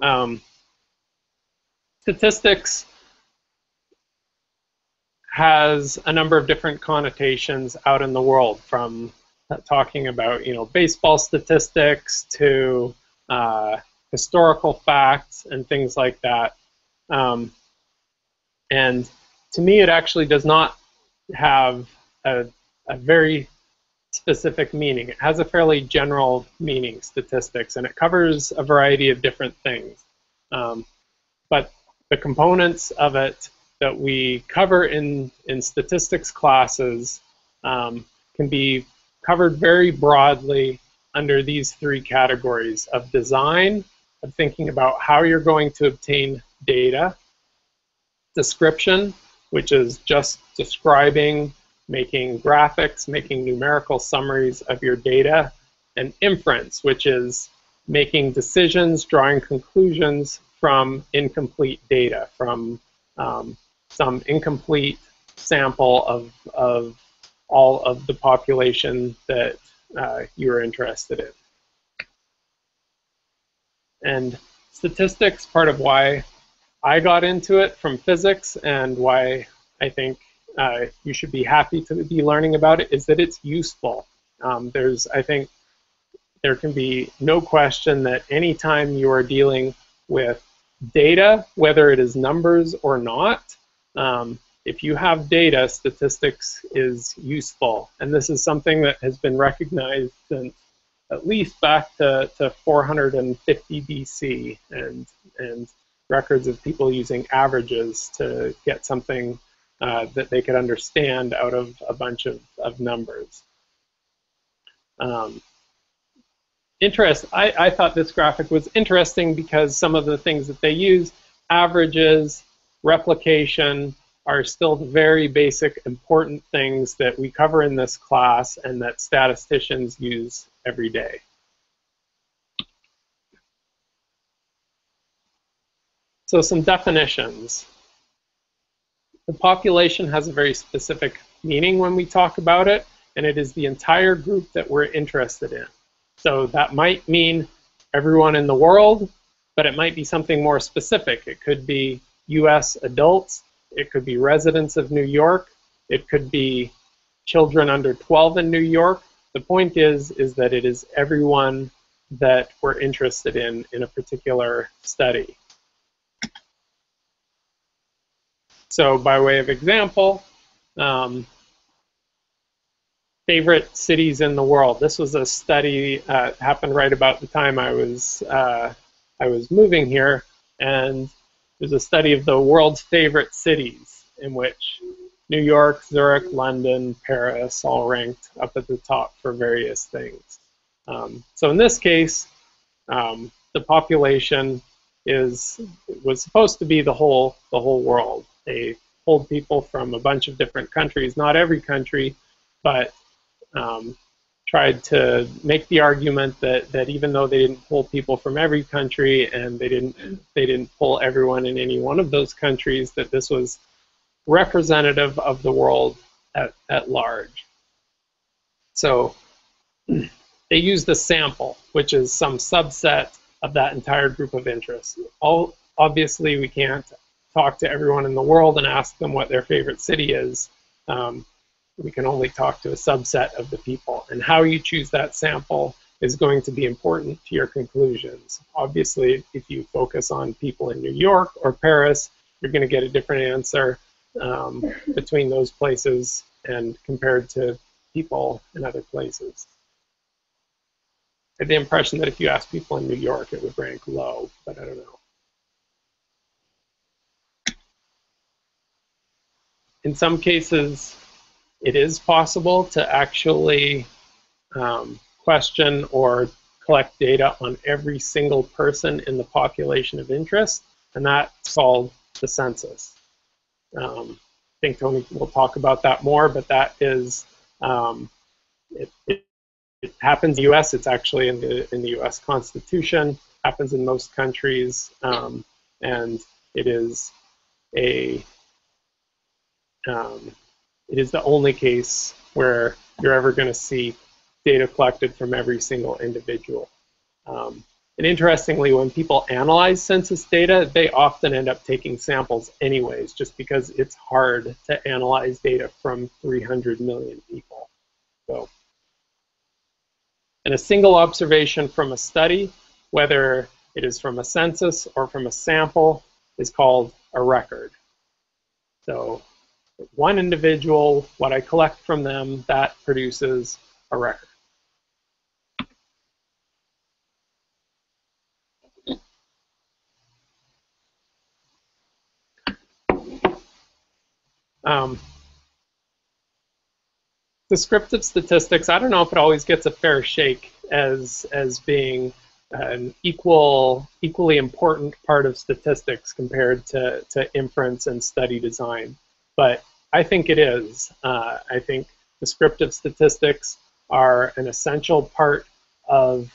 Um, statistics has a number of different connotations out in the world, from talking about, baseball statistics to historical facts and things like that. And to me, it actually does not have a very specific meaning. It has a fairly general meaning, statistics, and it covers a variety of different things. But the components of it that we cover in statistics classes can be covered very broadly under these three categories of design, of thinking about how you're going to obtain data; description, which is just describing, making graphics, making numerical summaries of your data; and inference, which is making decisions, drawing conclusions from incomplete data, from some incomplete sample of all of the population that you're interested in. And statistics, part of why I got into it from physics and why I think you should be happy to be learning about it, is that it's useful. I think there can be no question that anytime you are dealing with data, whether it is numbers or not, if you have data, statistics is useful. And this is something that has been recognized since at least back to 450 BC, and records of people using averages to get something that they could understand out of a bunch of numbers. I thought this graphic was interesting because some of the things that they use, averages, replication, are still very basic, important things that we cover in this class and that statisticians use every day. So some definitions. The population has a very specific meaning when we talk about it, and it is the entire group that we're interested in. So that might mean everyone in the world, but it might be something more specific. It could be US adults, it could be residents of New York, it could be children under 12 in New York. The point is that it is everyone that we're interested in a particular study. So by way of example, favorite cities in the world. This was a study happened right about the time I was moving here, and there's a study of the world's favorite cities, in which New York, Zurich, London, Paris all ranked up at the top for various things. So in this case, the population was supposed to be the whole world. They pulled people from a bunch of different countries, not every country, but tried to make the argument that even though they didn't pull people from every country, and they didn't pull everyone in any one of those countries, that this was representative of the world at large. So they used a sample, which is some subset of that entire group of interests. Obviously, we can't talk to everyone in the world and ask them what their favorite city is. We can only talk to a subset of the people. And how you choose that sample is going to be important to your conclusions. Obviously, if you focus on people in New York or Paris, you're going to get a different answer between those places and compared to people in other places. I have the impression that if you ask people in New York, it would rank low, but I don't know. In some cases, it is possible to actually question or collect data on every single person in the population of interest, and that's called the census. I think Tony will talk about that more, but that is, it happens in the US, it's actually in the US Constitution, happens in most countries, and it is the only case where you're ever going to see data collected from every single individual. And interestingly, when people analyze census data, they often end up taking samples anyways, just because it's hard to analyze data from 300 million people. So, and a single observation from a study, whether it is from a census or from a sample, is called a record. So one individual, what I collect from them, that produces a record. Descriptive statistics, I don't know if it always gets a fair shake as being an equally important part of statistics compared to inference and study design. But I think it is. I think descriptive statistics are an essential part of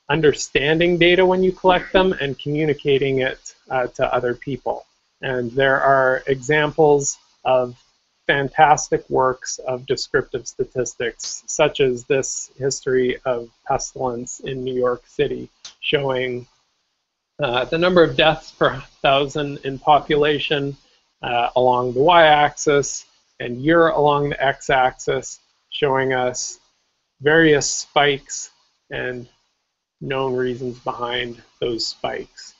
understanding data when you collect them and communicating it to other people. And there are examples of fantastic works of descriptive statistics, such as this history of pestilence in New York City, showing the number of deaths per 1,000 in population along the y-axis and year along the x-axis, showing us various spikes and known reasons behind those spikes.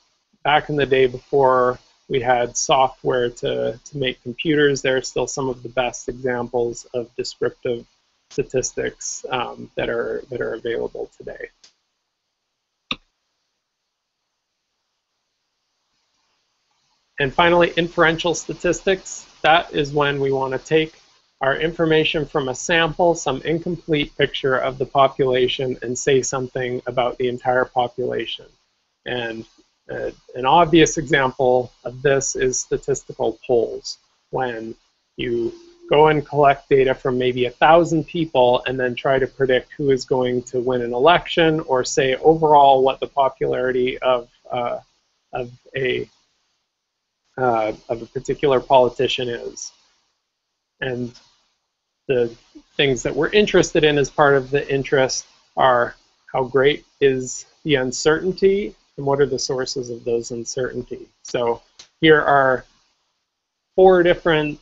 Back in the day before we had software to make computers, there are still some of the best examples of descriptive statistics that are available today. And finally, inferential statistics. That is when we want to take our information from a sample, some incomplete picture of the population, and say something about the entire population. And an obvious example of this is statistical polls, when you go and collect data from maybe 1,000 people and then try to predict who is going to win an election, or say overall what the popularity of a particular politician is. And the things that we're interested in as part of the interest are how great is the uncertainty and what are the sources of those uncertainty. So here are 4 different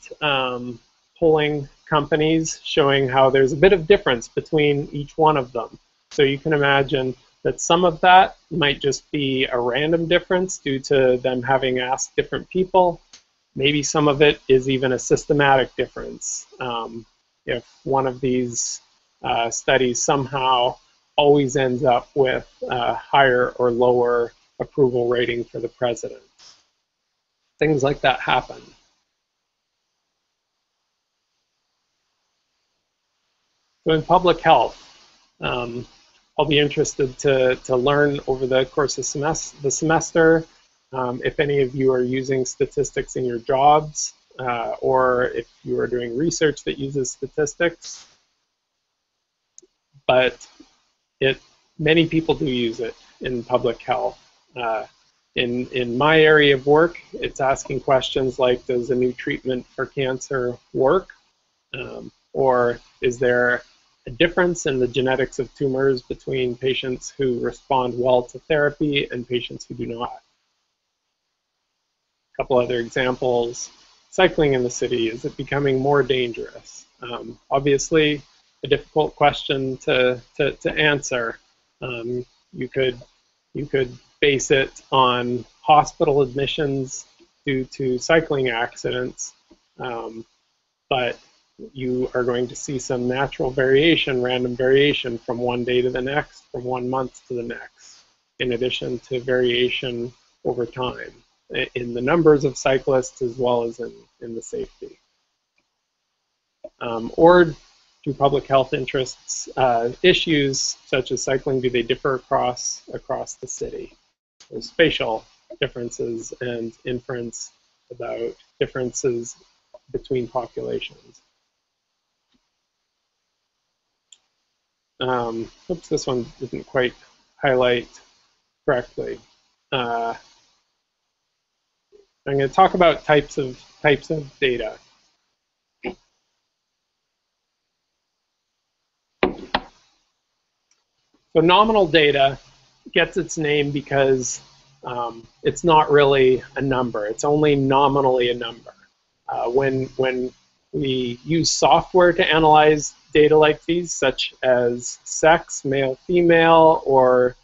polling companies showing how there's a bit of difference between each one of them. So you can imagine that some of that might just be a random difference due to them having asked different people. Maybe some of it is even a systematic difference. If one of these studies somehow always ends up with a higher or lower approval rating for the president. Things like that happen. So in public health, I'll be interested to learn over the course of the semester if any of you are using statistics in your jobs, or if you are doing research that uses statistics. But many people do use it in public health. In my area of work, it's asking questions like, does a new treatment for cancer work? Or is there a difference in the genetics of tumors between patients who respond well to therapy and patients who do not? A couple other examples. Cycling in the city, is it becoming more dangerous? Obviously, a difficult question to answer. You could base it on hospital admissions due to cycling accidents, but you are going to see some natural variation, random variation from one day to the next, from 1 month to the next, in addition to variation over time in the numbers of cyclists as well as in the safety. Or do public health interests issues such as cycling, do they differ across the city? There's spatial differences and inference about differences between populations. Oops, this one didn't quite highlight correctly. I'm going to talk about types of data. So nominal data gets its name because it's not really a number. It's only nominally a number. When we use software to analyze data like these, such as sex, male, female, or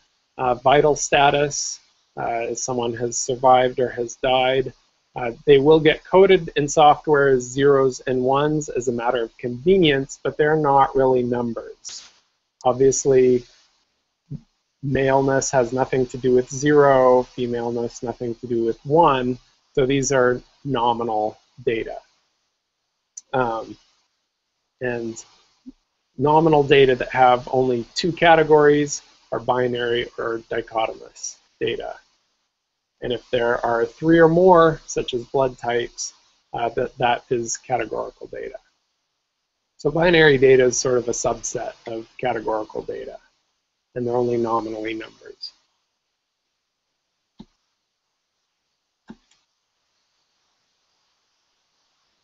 vital status, if someone has survived or has died, they will get coded in software as zeros and ones as a matter of convenience, but they're not really numbers. Obviously, maleness has nothing to do with 0, femaleness nothing to do with 1, so these are nominal data. And nominal data that have only 2 categories are binary or dichotomous data. And if there are 3 or more, such as blood types, that is categorical data. So binary data is sort of a subset of categorical data, and they're only nominally numbers.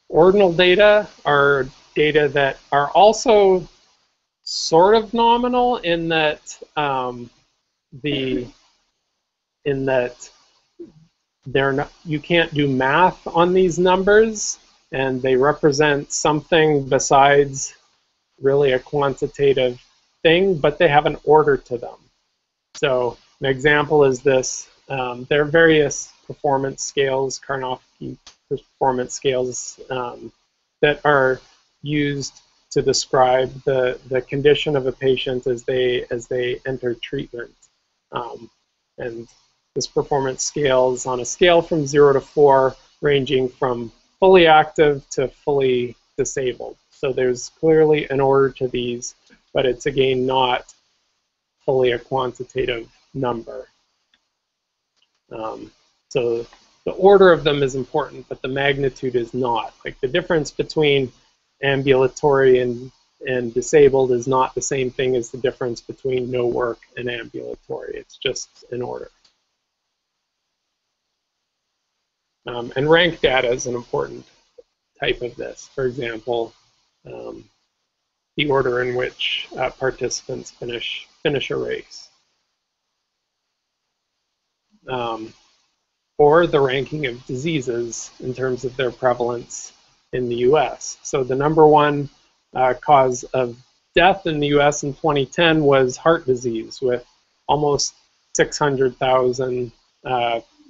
Ordinal data are data that are also sort of nominal in that they're not, you can't do math on these numbers, and they represent something besides really a quantitative thing, but they have an order to them. So an example is this. There are various performance scales, Karnofsky performance scales, that are used to describe the condition of a patient as they enter treatment. And this performance scale is on a scale from 0 to 4, ranging from fully active to fully disabled. So there's clearly an order to these, but it's again not fully a quantitative number. So the order of them is important, but the magnitude is not. Like the difference between ambulatory and disabled is not the same thing as the difference between no work and ambulatory. It's just an order. And rank data is an important type of this. For example, the order in which participants finish a race. Or the ranking of diseases in terms of their prevalence in the US. So the #1 cause of death in the US in 2010 was heart disease, with almost 600,000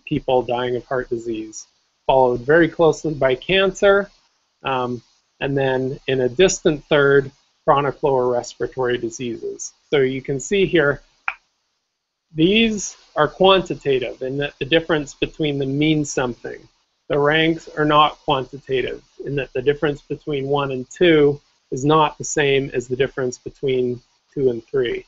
people dying of heart disease, followed very closely by cancer, and then in a distant third, chronic lower respiratory diseases. So you can see here, these are quantitative in that the difference between them means something. The ranks are not quantitative in that the difference between 1 and 2 is not the same as the difference between 2 and 3.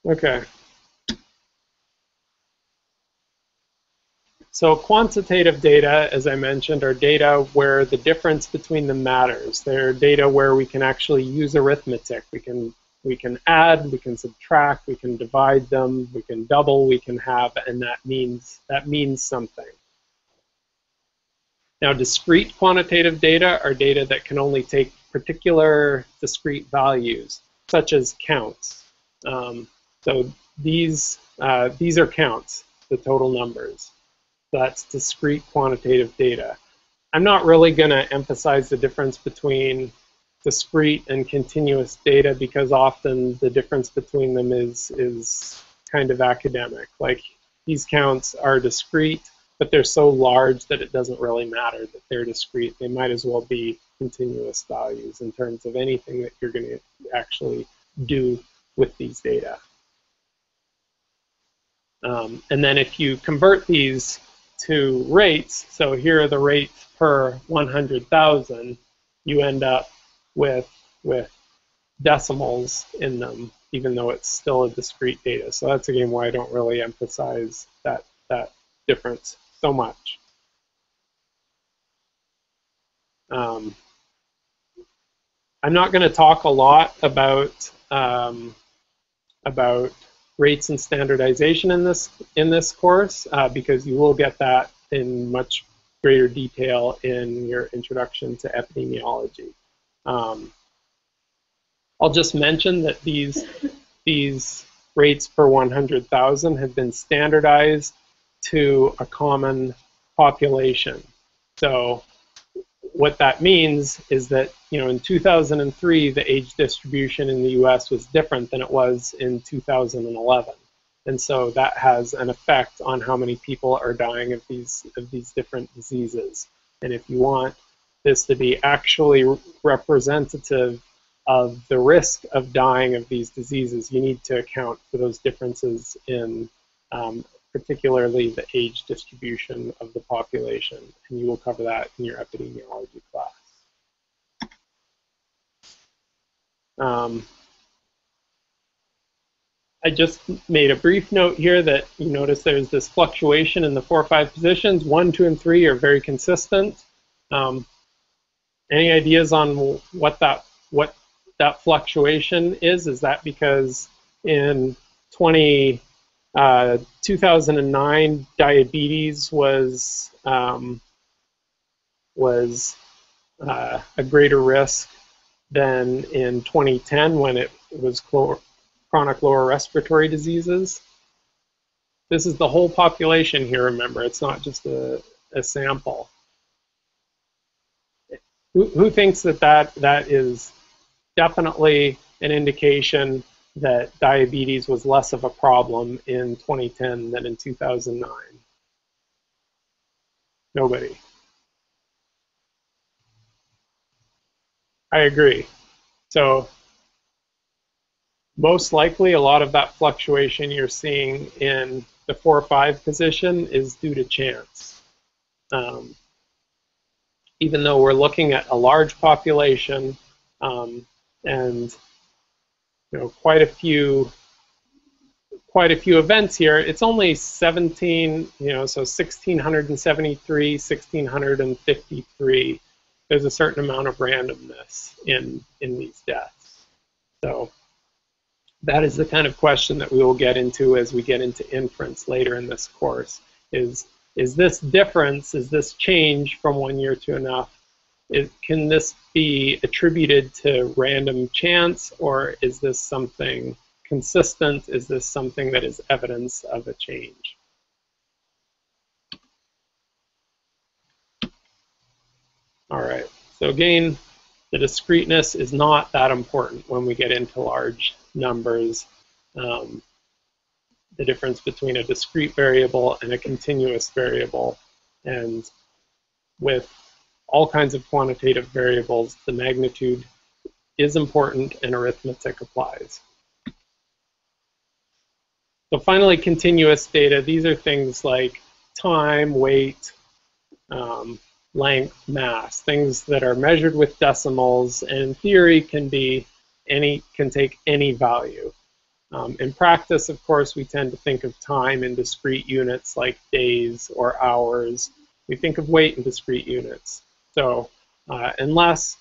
Okay. So quantitative data, as I mentioned, are data where the difference between them matters. They're data where we can actually use arithmetic. We can add, we can subtract, we can divide them, we can double, we can halve, and that means something. Now, discrete quantitative data are data that can only take particular discrete values, such as counts. So these are counts, the total numbers. That's discrete quantitative data. I'm not really going to emphasize the difference between discrete and continuous data because often the difference between them is kind of academic. Like these counts are discrete, but they're so large that it doesn't really matter that they're discrete. They might as well be continuous values in terms of anything that you're going to actually do with these data. And then if you convert these to rates, so here are the rates per 100,000, you end up with decimals in them, even though it's still a discrete data. So that's again why I don't really emphasize that difference so much. I'm not going to talk a lot about rates and standardization in this course because you will get that in much greater detail in your introduction to epidemiology. I'll just mention that these rates per 100,000 have been standardized to a common population. So what that means is that, in 2003, the age distribution in the US was different than it was in 2011. And so that has an effect on how many people are dying of these different diseases. And if you want this to be actually representative of the risk of dying of these diseases, you need to account for those differences in particularly the age distribution of the population. And you will cover that in your epidemiology class. I just made a brief note here that you notice there's this fluctuation in the 4 or 5 positions. 1, 2, and 3 are very consistent. Any ideas on what that fluctuation is? Is that because in 2009 diabetes was a greater risk than in 2010 when it was chronic lower respiratory diseases? This is the whole population here, remember. It's not just a sample. Who thinks that is definitely an indication that diabetes was less of a problem in 2010 than in 2009? Nobody. I agree. So most likely a lot of that fluctuation you're seeing in the 4 or 5 position is due to chance. Even though we're looking at a large population and quite a few events here, it's only 17, so 1,673, 1,653. There's a certain amount of randomness in these deaths. So that is the kind of question that we will get into as we get into inference later in this course. Is this difference, is this change from 1 year to enough, can this be attributed to random chance, or is this something consistent? Is this something that is evidence of a change? All right, so again, the discreteness is not that important when we get into large numbers. The difference between a discrete variable and a continuous variable. And with all kinds of quantitative variables, the magnitude is important and arithmetic applies. So finally, continuous data. These are things like time, weight, length, mass, things that are measured with decimals, and in theory can take any value. In practice, of course, we tend to think of time in discrete units like days or hours. We think of weight in discrete units. So unless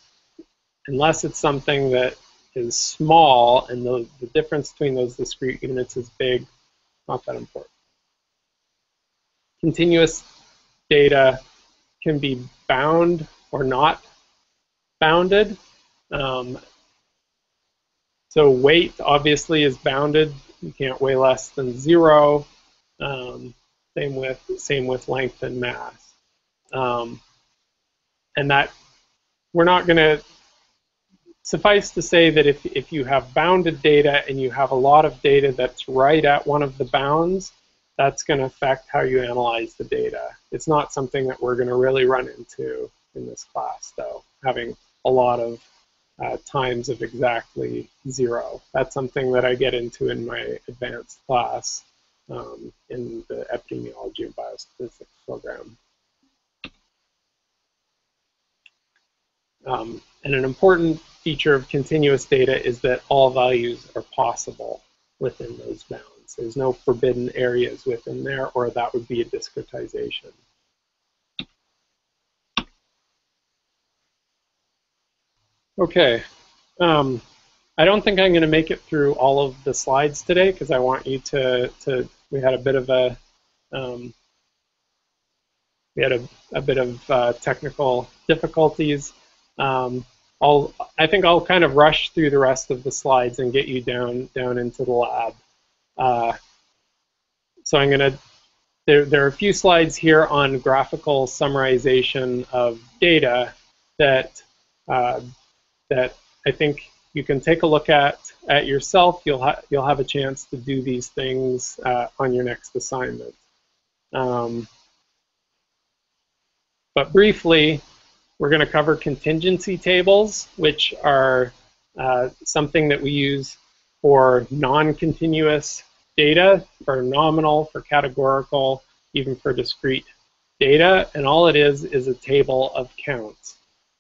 it's something that is small and the difference between those discrete units is big, not that important. Continuous data can be bound or not bounded. So weight obviously is bounded. You can't weigh less than 0. Same with length and mass. And that we're not going to suffice to say that if you have bounded data and you have a lot of data that's right at one of the bounds, that's going to affect how you analyze the data. It's not something that we're going to really run into in this class, though, having a lot of times of exactly 0. That's something that I get into in my advanced class in the epidemiology and biostatistics program. And an important feature of continuous data is that all values are possible within those bounds. There's no forbidden areas within there, or that would be a discretization. Okay, I don't think I'm going to make it through all of the slides today because I want you we had a bit of a technical difficulties. I think I'll kind of rush through the rest of the slides and get you down into the lab. So I'm going to. There are a few slides here on graphical summarization of data that that I think you can take a look at yourself. You'll have a chance to do these things on your next assignment. But briefly, we're going to cover contingency tables, which are something that we use for non-continuous data, for nominal, for categorical, even for discrete data. And all it is a table of counts.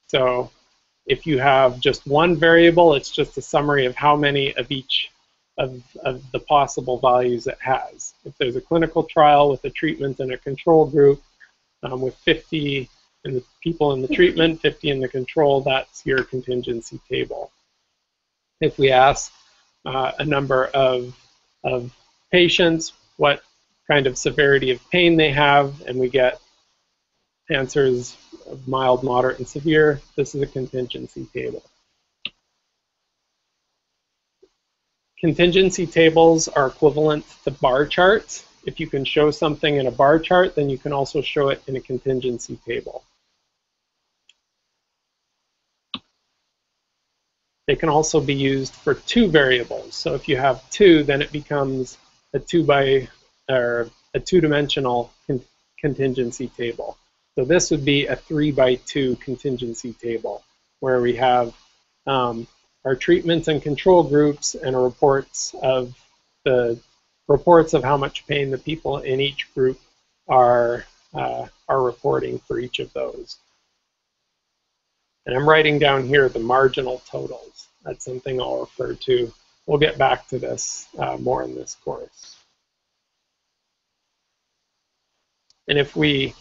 So if you have just one variable, it's just a summary of how many of each of the possible values it has. If there's a clinical trial with a treatment and a control group, with 50 in the people in the treatment, 50 in the control, that's your contingency table. If we ask a number of patients what kind of severity of pain they have, and we get answers of mild, moderate, and severe, this is a contingency table. Contingency tables are equivalent to bar charts. If you can show something in a bar chart, then you can also show it in a contingency table. They can also be used for two variables. So if you have two, then it becomes a two-dimensional contingency table. So this would be a 3x2 contingency table, where we have our treatments and control groups and reports of how much pain the people in each group are reporting for each of those. And I'm writing down here the marginal totals. That's something I'll refer to. We'll get back to this more in this course. And if we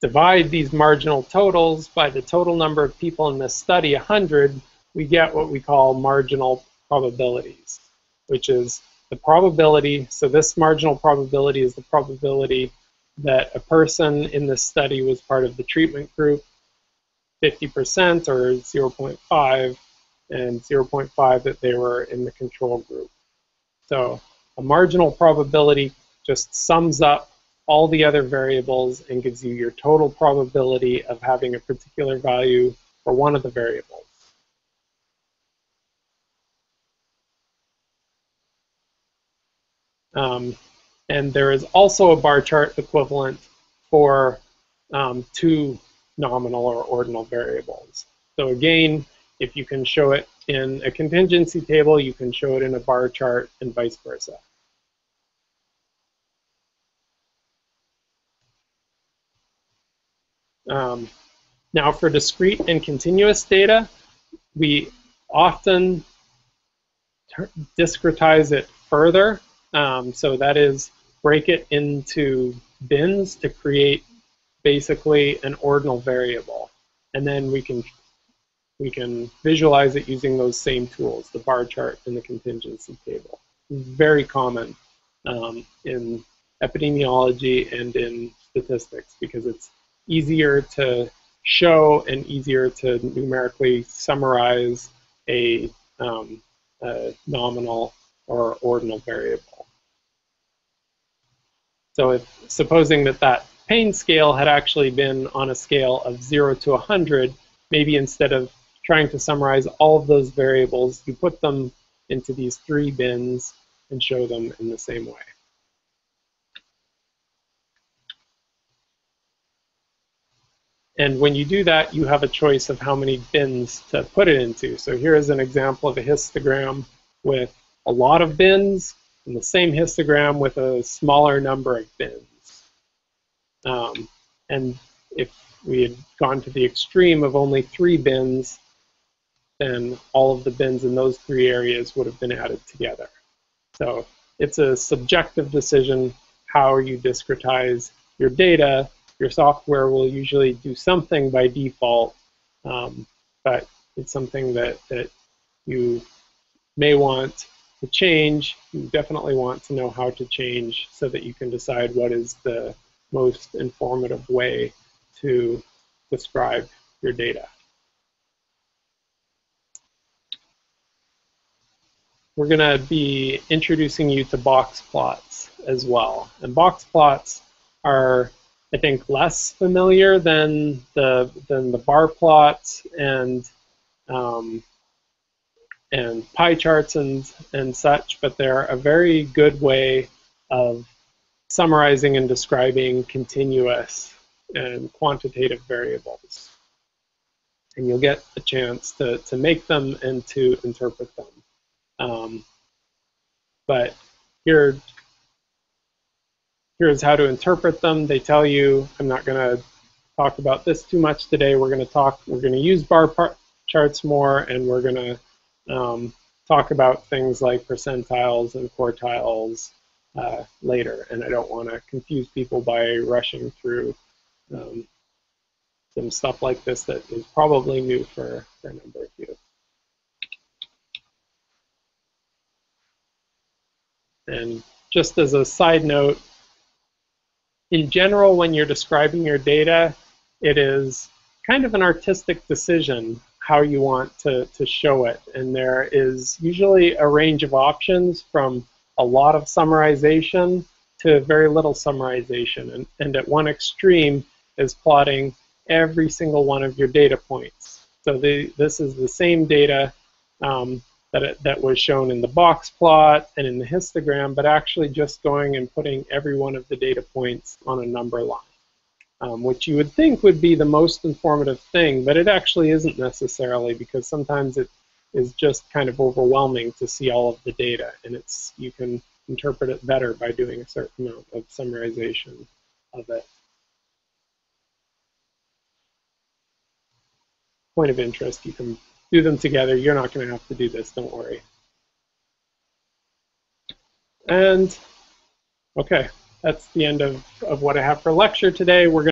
divide these marginal totals by the total number of people in this study, 100, we get what we call marginal probabilities, which is the probability. So this marginal probability is the probability that a person in this study was part of the treatment group, 50% or 0.5, and 0.5 that they were in the control group. So a marginal probability just sums up all the other variables and gives you your total probability of having a particular value for one of the variables. And there is also a bar chart equivalent for two nominal or ordinal variables. So again, if you can show it in a contingency table, you can show it in a bar chart and vice versa. Now for discrete and continuous data, we often discretize it further. So that is, break it into bins to create basically an ordinal variable. And then we can visualize it using those same tools, the bar chart and the contingency table. Very common in epidemiology and in statistics because it's easier to show and easier to numerically summarize a nominal or ordinal variable. So if supposing that pain scale had actually been on a scale of 0 to 100, maybe instead of trying to summarize all of those variables, you put them into these 3 bins and show them in the same way. And when you do that, you have a choice of how many bins to put it into. So here is an example of a histogram with a lot of bins, and the same histogram with a smaller number of bins. And if we had gone to the extreme of only 3 bins, then all of the bins in those 3 areas would have been added together. So it's a subjective decision how you discretize your data. Your software will usually do something by default, but it's something that you may want to change. You definitely want to know how to change so that you can decide what is the most informative way to describe your data. We're going to be introducing you to box plots as well. And box plots are, I think, less familiar than the bar plots and pie charts and such, but they're a very good way of summarizing and describing continuous and quantitative variables. And you'll get a chance to make them and to interpret them. But here's how to interpret them. They tell you, I'm not going to talk about this too much today. We're going to use bar charts more, and we're going to talk about things like percentiles and quartiles later. And I don't want to confuse people by rushing through some stuff like this that is probably new for a number of you. And just as a side note, in general, when you're describing your data, it is kind of an artistic decision how you want to show it. And there is usually a range of options from a lot of summarization to very little summarization. And at one extreme is plotting every single one of your data points. So this is the same data that was shown in the box plot and in the histogram, but actually just going and putting every one of the data points on a number line, which you would think would be the most informative thing, but it actually isn't necessarily, because sometimes it is just kind of overwhelming to see all of the data, and you can interpret it better by doing a certain amount of summarization of it. Point of interest, you can do them together. You're not going to have to do this, don't worry. And okay, that's the end of what I have for lecture today. We're going